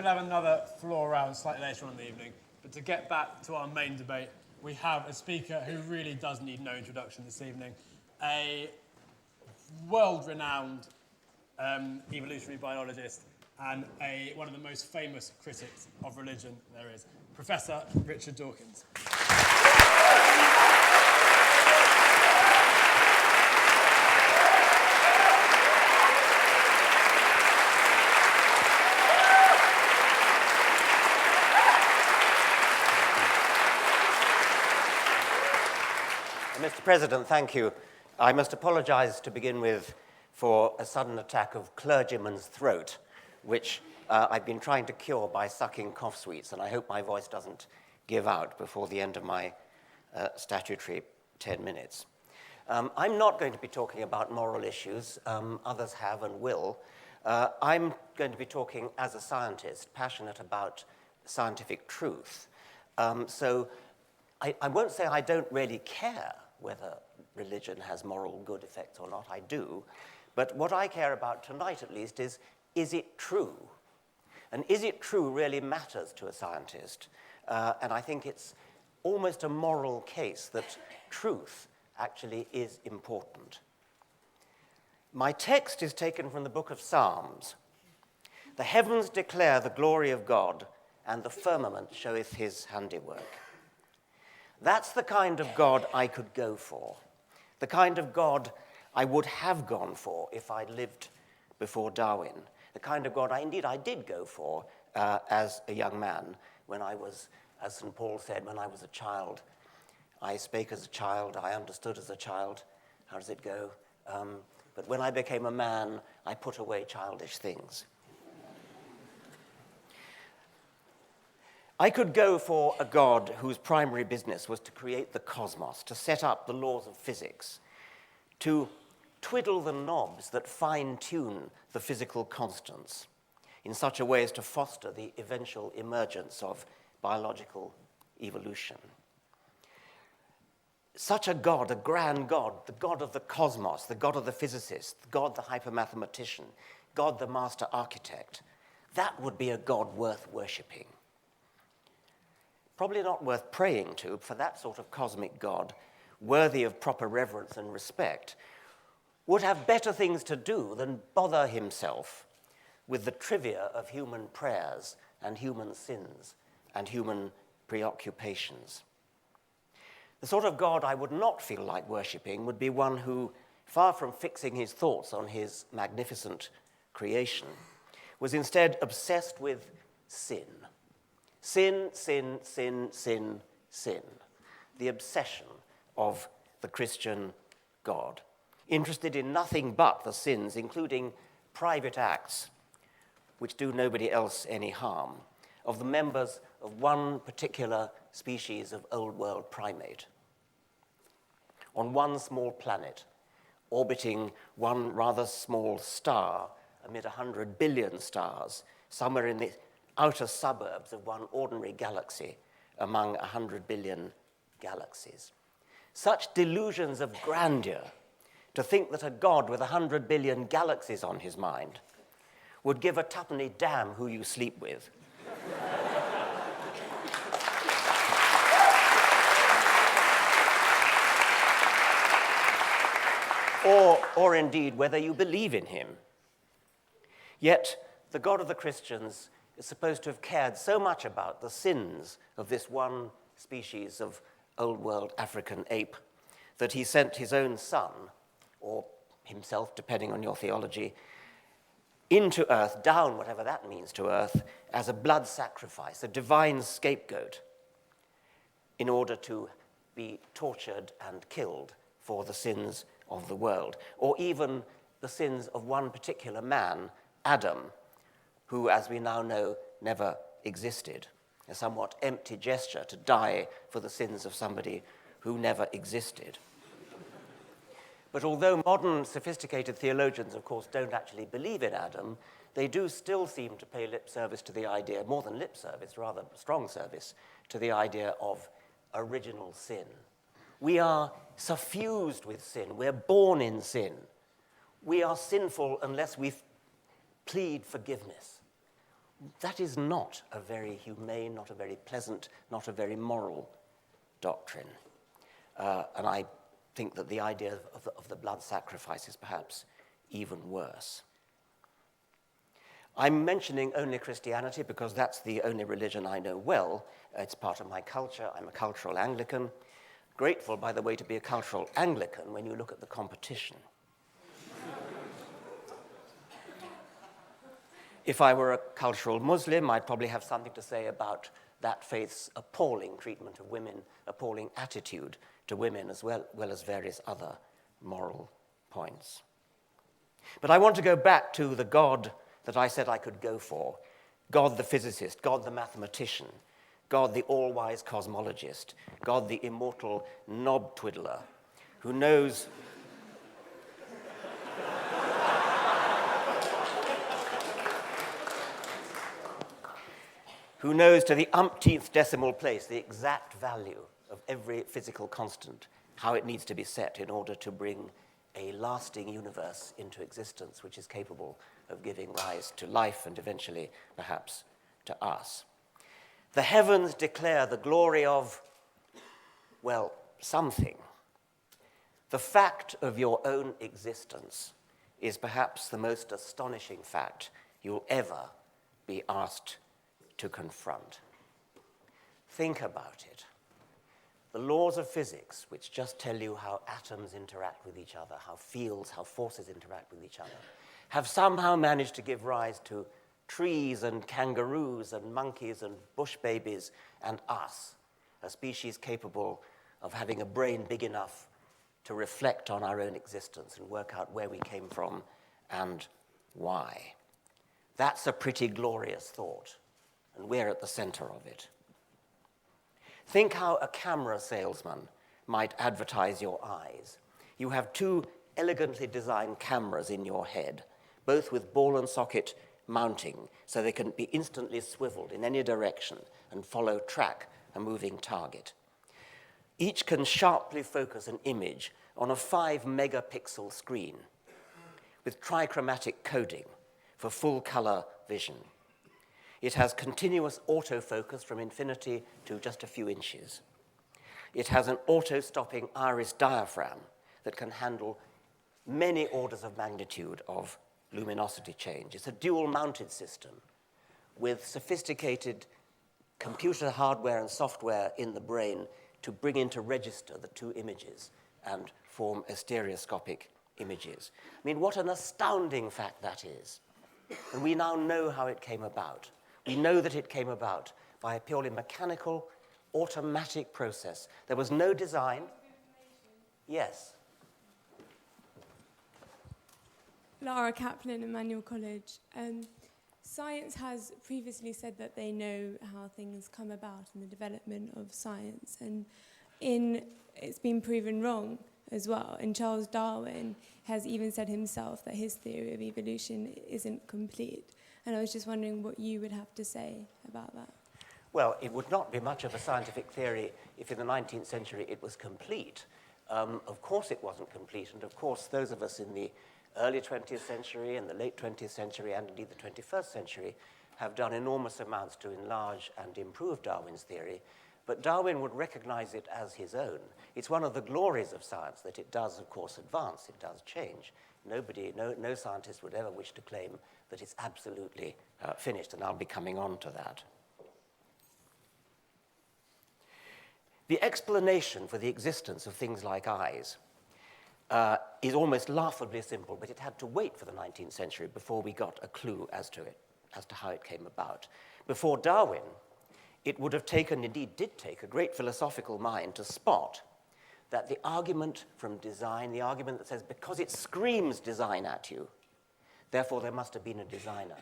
we'll have another floor round slightly later on in the evening. But to get back to our main debate, we have a speaker who really does need no introduction this evening. A world-renowned evolutionary biologist and one of the most famous critics of religion there is, Professor Richard Dawkins. Mr. President, thank you. I must apologize to begin with for a sudden attack of clergyman's throat, which I've been trying to cure by sucking cough sweets, and I hope my voice doesn't give out before the end of my statutory 10 minutes. I'm not going to be talking about moral issues. Others have and will. I'm going to be talking as a scientist, passionate about scientific truth. So I won't say I don't really care whether religion has moral good effects or not. I do. But what I care about tonight, at least, is it true? And is it true really matters to a scientist? And I think it's almost a moral case that truth actually is important. My text is taken from the book of Psalms. The heavens declare the glory of God, and the firmament showeth his handiwork. That's the kind of God I could go for, the kind of God I would have gone for if I'd lived before Darwin, the kind of God I did go for as a young man when I was, as St. Paul said, when I was a child. I spake as a child, I understood as a child. How does it go? But when I became a man, I put away childish things. I could go for a God whose primary business was to create the cosmos, to set up the laws of physics, to twiddle the knobs that fine-tune the physical constants in such a way as to foster the eventual emergence of biological evolution. Such a God, a grand God, the God of the cosmos, the God of the physicist, the God the hypermathematician, God the master architect, that would be a God worth worshipping. Probably not worth praying to, for that sort of cosmic God, worthy of proper reverence and respect, would have better things to do than bother himself with the trivia of human prayers and human sins and human preoccupations. The sort of God I would not feel like worshipping would be one who, far from fixing his thoughts on his magnificent creation, was instead obsessed with sin. Sin, sin, sin, sin, sin. The obsession of the Christian God. Interested in nothing but the sins, including private acts, which do nobody else any harm, of the members of one particular species of old world primate. On one small planet, orbiting one rather small star amid 100 billion stars, somewhere in the outer suburbs of one ordinary galaxy among 100 billion galaxies. Such delusions of grandeur, to think that a God with 100 billion galaxies on his mind would give a tuppenny damn who you sleep with. or indeed whether you believe in him. Yet the God of the Christians is supposed to have cared so much about the sins of this one species of old world African ape that he sent his own son, or himself, depending on your theology, into earth, down, whatever that means to earth, as a blood sacrifice, a divine scapegoat, in order to be tortured and killed for the sins of the world, or even the sins of one particular man, Adam, who, as we now know, never existed. A somewhat empty gesture to die for the sins of somebody who never existed. But although modern sophisticated theologians, of course, don't actually believe in Adam, they do still seem to pay lip service to the idea, more than lip service, rather strong service, to the idea of original sin. We are suffused with sin. We're born in sin. We are sinful unless we plead forgiveness. That is not a very humane, not a very pleasant, not a very moral doctrine. And I think that the idea of the blood sacrifice is perhaps even worse. I'm mentioning only Christianity because that's the only religion I know well. It's part of my culture. I'm a cultural Anglican. Grateful, by the way, to be a cultural Anglican when you look at the competition. If I were a cultural Muslim, I'd probably have something to say about that faith's appalling treatment of women, appalling attitude to women, as well as various other moral points. But I want to go back to the God that I said I could go for, God the physicist, God the mathematician, God the all-wise cosmologist, God the immortal knob twiddler, who knows to the umpteenth decimal place the exact value of every physical constant, how it needs to be set in order to bring a lasting universe into existence which is capable of giving rise to life and eventually, perhaps, to us. The heavens declare the glory of, well, something. The fact of your own existence is perhaps the most astonishing fact you'll ever be asked to confront. Think about it. The laws of physics, which just tell you how atoms interact with each other, how fields, how forces interact with each other, have somehow managed to give rise to trees and kangaroos and monkeys and bush babies and us, a species capable of having a brain big enough to reflect on our own existence and work out where we came from and why. That's a pretty glorious thought, and we're at the center of it. Think how a camera salesman might advertise your eyes. You have two elegantly designed cameras in your head, both with ball and socket mounting, so they can be instantly swiveled in any direction and track a moving target. Each can sharply focus an image on a 5-megapixel screen with trichromatic coding for full color vision. It has continuous autofocus from infinity to just a few inches. It has an auto-stopping iris diaphragm that can handle many orders of magnitude of luminosity change. It's a dual-mounted system with sophisticated computer hardware and software in the brain to bring into register the two images and form stereoscopic images. I mean, what an astounding fact that is. And we now know how it came about. We know that it came about by a purely mechanical, automatic process. There was no design. Yes. Lara Kaplan, Emmanuel College. Science has previously said that they know how things come about in the development of science, and it's been proven wrong as well. And Charles Darwin has even said himself that his theory of evolution isn't complete. And I was just wondering what you would have to say about that. Well, it would not be much of a scientific theory if in the 19th century it was complete. Of course it wasn't complete, and of course those of us in the early 20th century and the late 20th century and indeed the 21st century have done enormous amounts to enlarge and improve Darwin's theory, but Darwin would recognize it as his own. It's one of the glories of science that it does, of course, advance, it does change. No scientist would ever wish to claim that it's absolutely finished, and I'll be coming on to that. The explanation for the existence of things like eyes is almost laughably simple, but it had to wait for the 19th century before we got a clue as to how it came about. Before Darwin, it would have taken, indeed did take, a great philosophical mind to spot that the argument from design, the argument that says because it screams design at you, therefore there must have been a designer,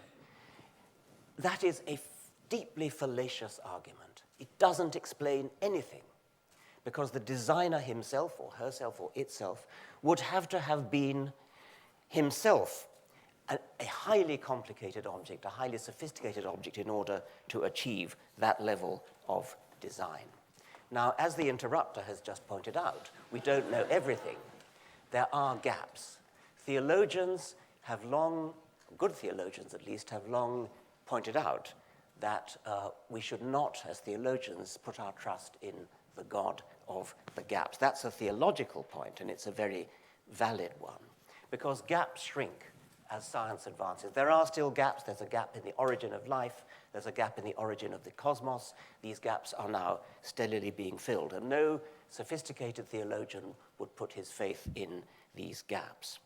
that is a deeply fallacious argument. It doesn't explain anything, because the designer himself or herself or itself would have to have been himself a highly complicated object, a highly sophisticated object in order to achieve that level of design. Now, as the interrupter has just pointed out, we don't know everything. There are gaps. Theologians have long, good theologians at least, have long pointed out that we should not, as theologians, put our trust in the God of the gaps. That's a theological point, and it's a very valid one, because gaps shrink as science advances. There are still gaps. There's a gap in the origin of life. There's a gap in the origin of the cosmos. These gaps are now steadily being filled, and no sophisticated theologian would put his faith in these gaps.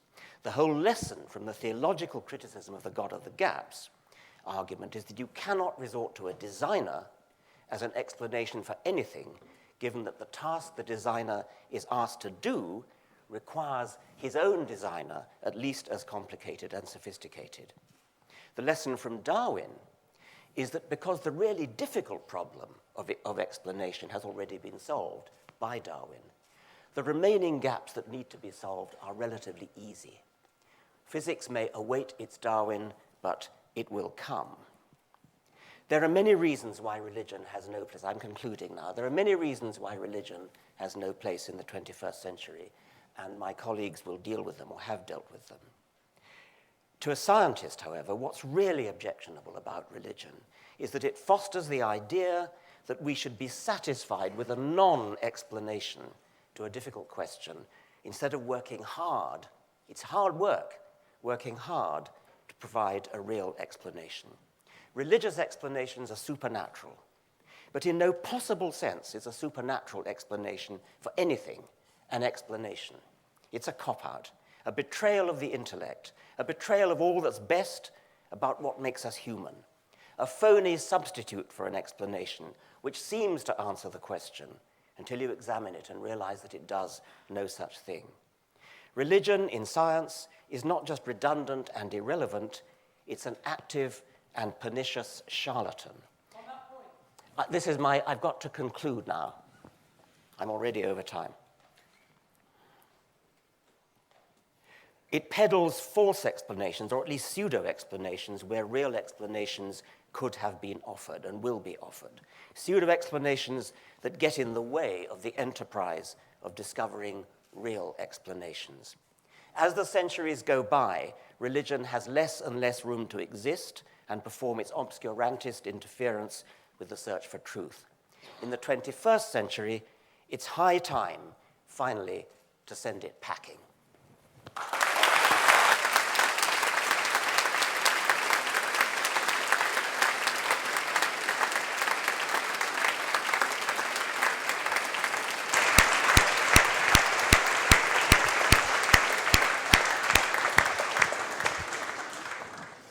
The whole lesson from the theological criticism of the God of the gaps argument is that you cannot resort to a designer as an explanation for anything, given that the task the designer is asked to do requires his own designer at least as complicated and sophisticated. The lesson from Darwin is that because the really difficult problem of explanation has already been solved by Darwin, the remaining gaps that need to be solved are relatively easy. Physics may await its Darwin, but it will come. There are many reasons why religion has no place. I'm concluding now. There are many reasons why religion has no place in the 21st century, and my colleagues will deal with them or have dealt with them. To a scientist, however, what's really objectionable about religion is that it fosters the idea that we should be satisfied with a non-explanation to a difficult question instead of working hard. It's hard work, working hard to provide a real explanation. Religious explanations are supernatural, but in no possible sense is a supernatural explanation for anything an explanation. It's a cop-out, a betrayal of the intellect, a betrayal of all that's best about what makes us human, a phony substitute for an explanation which seems to answer the question until you examine it and realize that it does no such thing. Religion in science is not just redundant and irrelevant, it's an active and pernicious charlatan. On that point. I've got to conclude now. I'm already over time. It peddles false explanations, or at least pseudo-explanations, where real explanations could have been offered and will be offered. Pseudo-explanations that get in the way of the enterprise of discovering real explanations. As the centuries go by, religion has less and less room to exist and perform its obscurantist interference with the search for truth. In the 21st century, it's high time, finally, to send it packing.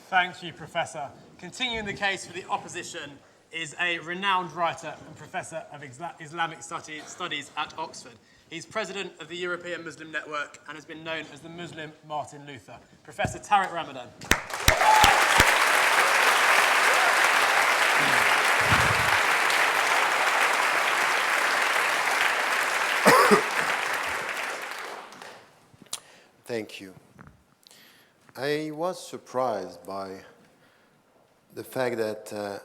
Thank you, Professor. Continuing the case for the opposition is a renowned writer and Professor of Islamic Studies at Oxford. He's president of the European Muslim Network and has been known as the Muslim Martin Luther. Professor Tariq Ramadan. Thank you. I was surprised by the fact that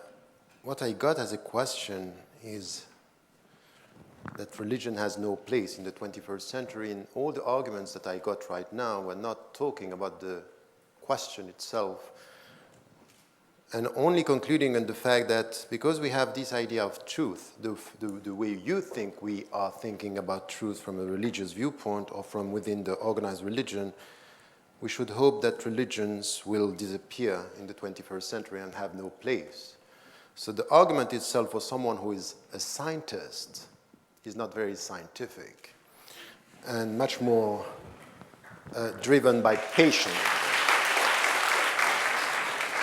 what I got as a question is that religion has no place in the 21st century, and all the arguments that I got right now were not talking about the question itself, and only concluding on the fact that because we have this idea of truth, the way you think we are thinking about truth from a religious viewpoint or from within the organized religion, we should hope that religions will disappear in the 21st century and have no place. So the argument itself for someone who is a scientist is not very scientific and much more driven by passion.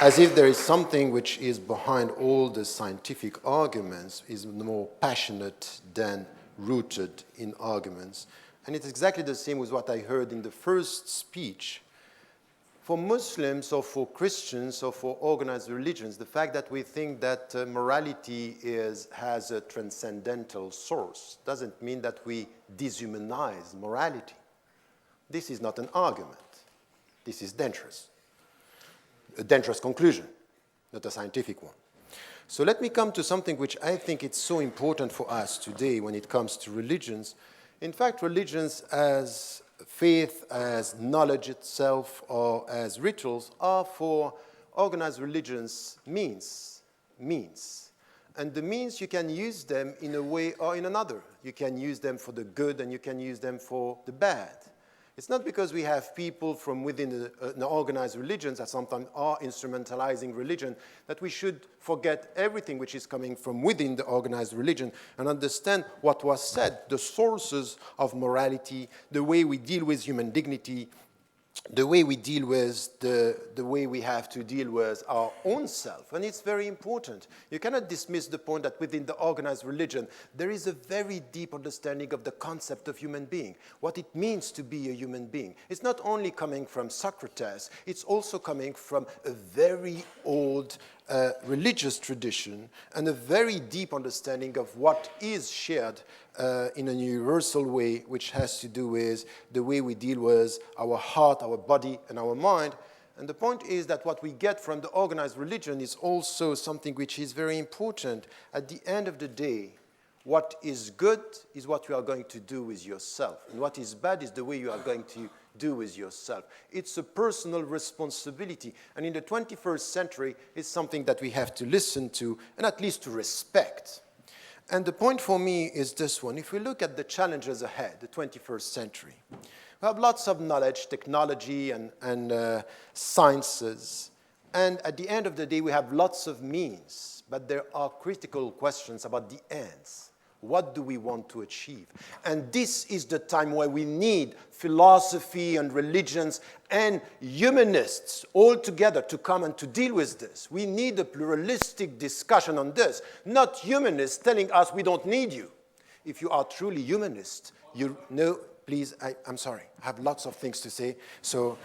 As if there is something which is behind all the scientific arguments, is more passionate than rooted in arguments. And it's exactly the same with what I heard in the first speech. For Muslims or for Christians or for organized religions, the fact that we think that morality has a transcendental source doesn't mean that we dehumanize morality. This is not an argument. This is dangerous. A dangerous conclusion, not a scientific one. So let me come to something which I think it's so important for us today when it comes to religions. In fact, religions as faith, as knowledge itself, or as rituals are for organized religions means. And the means, you can use them in a way or in another. You can use them for the good and you can use them for the bad. It's not because we have people from within an organized religions that sometimes are instrumentalizing religion that we should forget everything which is coming from within the organized religion and understand what was said, the sources of morality, the way we deal with human dignity, the way we deal with the way we have to deal with our own self. And it's very important. You cannot dismiss the point that within the organized religion, there is a very deep understanding of the concept of human being, what it means to be a human being. It's not only coming from Socrates, it's also coming from a very old religious tradition and a very deep understanding of what is shared in a universal way, which has to do with the way we deal with our heart, our body, and our mind. And the point is that what we get from the organized religion is also something which is very important. At the end of the day, what is good is what you are going to do with yourself. And what is bad is the way you are going to do with yourself. It's a personal responsibility. And in the 21st century, it's something that we have to listen to and at least to respect. And the point for me is this one. If we look at the challenges ahead, the 21st century, we have lots of knowledge, technology, and sciences. And at the end of the day, we have lots of means. But there are critical questions about the ends. What do we want to achieve? And this is the time where we need philosophy and religions and humanists all together to come and to deal with this. We need a pluralistic discussion on this, not humanists telling us we don't need you. If you are truly humanist, you know, please, I'm sorry, I have lots of things to say, so...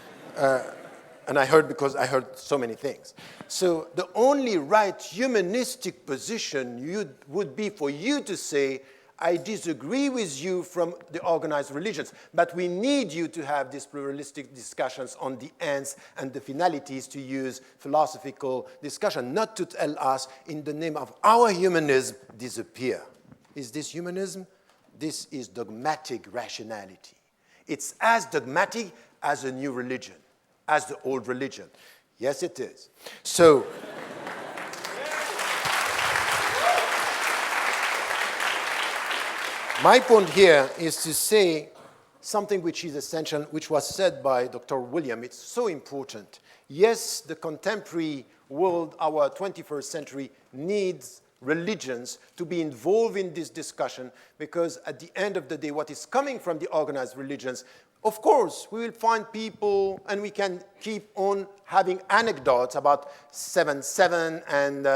and I heard because I heard so many things. So the only right humanistic position would be for you to say, I disagree with you from the organized religions, but we need you to have these pluralistic discussions on the ends and the finalities, to use philosophical discussion, not to tell us, in the name of our humanism, disappear. Is this humanism? This is dogmatic rationality. It's as dogmatic as a new religion, as the old religion. Yes, it is. So, my point here is to say something which is essential, which was said by Dr. William. It's so important. Yes, the contemporary world, our 21st century, needs religions to be involved in this discussion, because at the end of the day, what is coming from the organized religions, of course, we will find people, and we can keep on having anecdotes about 7/7 and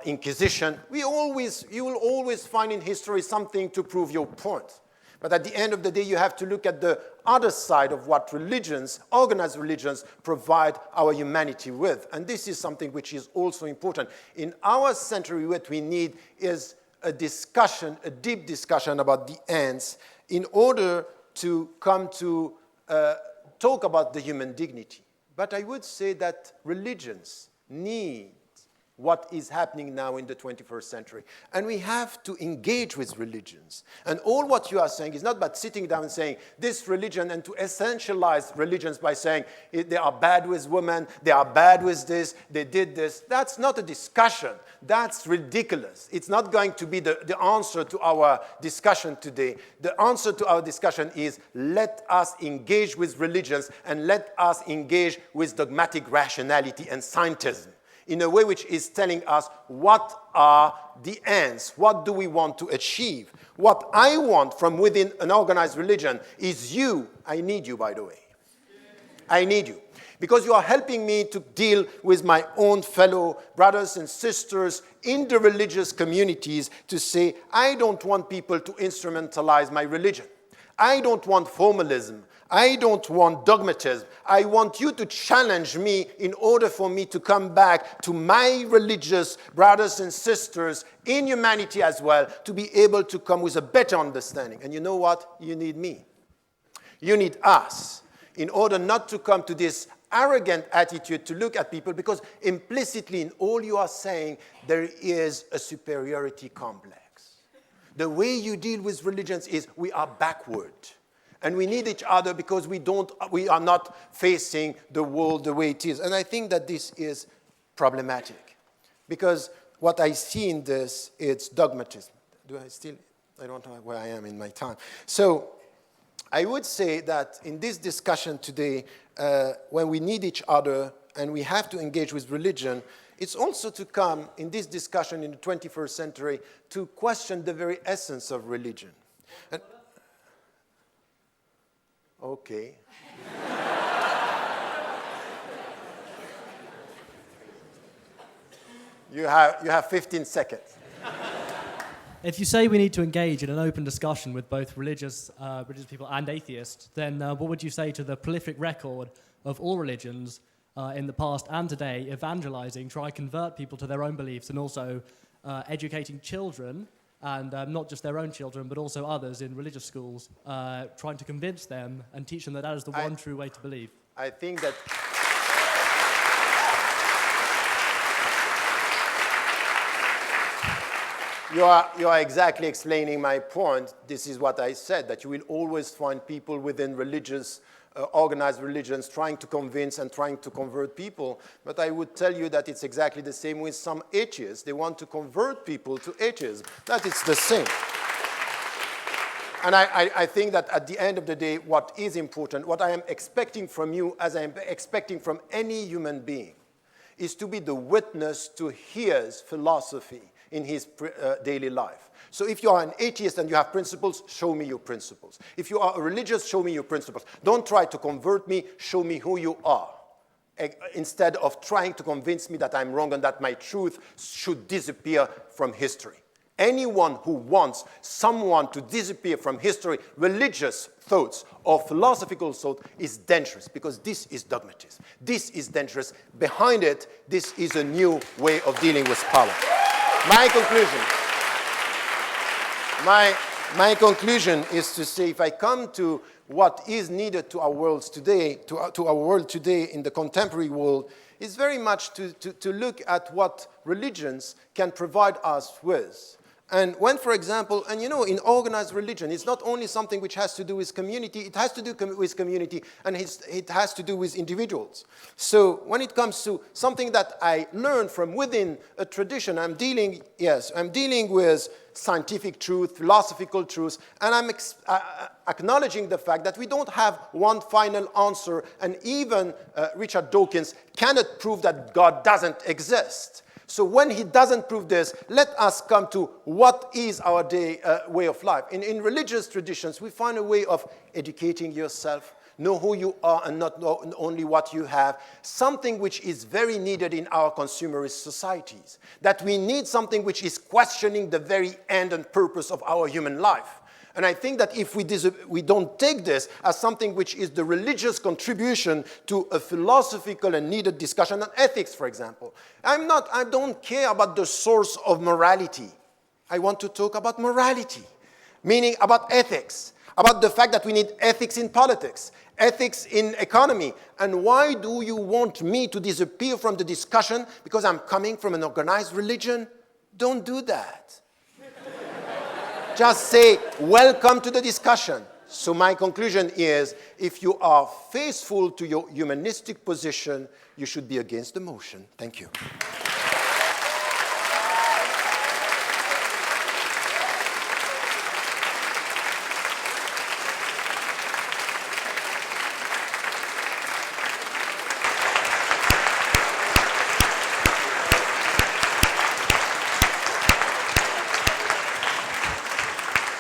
Inquisition. You will always find in history something to prove your point. But at the end of the day, you have to look at the other side of what religions, organized religions, provide our humanity with. And this is something which is also important. In our century, what we need is a discussion, a deep discussion about the ends, in order to come to talk about the human dignity. But I would say that religions need what is happening now in the 21st century. And we have to engage with religions. And all what you are saying is not about sitting down and saying this religion, and to essentialize religions by saying they are bad with women, they are bad with this, they did this. That's not a discussion. That's ridiculous. It's not going to be the answer to our discussion today. The answer to our discussion is, let us engage with religions and let us engage with dogmatic rationality and scientism, in a way which is telling us what are the ends, what do we want to achieve. What I want from within an organized religion is you. I need you, by the way. I need you. Because you are helping me to deal with my own fellow brothers and sisters in the religious communities, to say, I don't want people to instrumentalize my religion. I don't want formalism. I don't want dogmatism. I want you to challenge me in order for me to come back to my religious brothers and sisters in humanity as well, to be able to come with a better understanding. And you know what? You need me. You need us, in order not to come to this arrogant attitude to look at people, because implicitly in all you are saying, there is a superiority complex. The way you deal with religions is, we are backward. And we need each other because we are not facing the world the way it is. And I think that this is problematic. Because what I see in this, it's dogmatism. I don't know where I am in my time. So I would say that in this discussion today, when we need each other and we have to engage with religion, it's also to come in this discussion in the 21st century to question the very essence of religion. And, okay. You have 15 seconds. If you say we need to engage in an open discussion with both religious people and atheists, then what would you say to the prolific record of all religions in the past and today evangelizing, trying to convert people to their own beliefs, and also educating children, and not just their own children, but also others in religious schools, trying to convince them and teach them that that is the one true way to believe? I think that... You are exactly explaining my point. This is what I said, that you will always find people within religious, organized religions trying to convince and trying to convert people. But I would tell you that it's exactly the same with some atheists. They want to convert people to atheism. That is the same. And I think that at the end of the day, what is important, what I am expecting from you, as I am expecting from any human being, is to be the witness to his philosophy in his daily life. So if you are an atheist and you have principles, show me your principles. If you are a religious, show me your principles. Don't try to convert me, show me who you are, instead of trying to convince me that I'm wrong and that my truth should disappear from history. Anyone who wants someone to disappear from history, religious thoughts or philosophical thought, is dangerous, because this is dogmatism. This is dangerous. Behind it, this is a new way of dealing with power. My conclusion is to say, if I come to what is needed to our world today, to our world today in the contemporary world, is very much to look at what religions can provide us with. And when, for example, and you know, in organized religion, it's not only something which has to do with community, it has to do with community, and it has to do with individuals. So when it comes to something that I learned from within a tradition, I'm dealing with scientific truth, philosophical truth, and I'm acknowledging the fact that we don't have one final answer, and even Richard Dawkins cannot prove that God doesn't exist. So when he doesn't prove this, let us come to what is our way of life. In religious traditions, we find a way of educating yourself, know who you are and not only what you have, something which is very needed in our consumerist societies, that we need something which is questioning the very end and purpose of our human life. And I think that if we don't take this as something which is the religious contribution to a philosophical and needed discussion on ethics, for example. I don't care about the source of morality. I want to talk about morality, meaning about ethics, about the fact that we need ethics in politics, ethics in economy. And why do you want me to disappear from the discussion because I'm coming from an organized religion? Don't do that. Just say, welcome to the discussion. So my conclusion is, if you are faithful to your humanistic position, you should be against the motion. Thank you.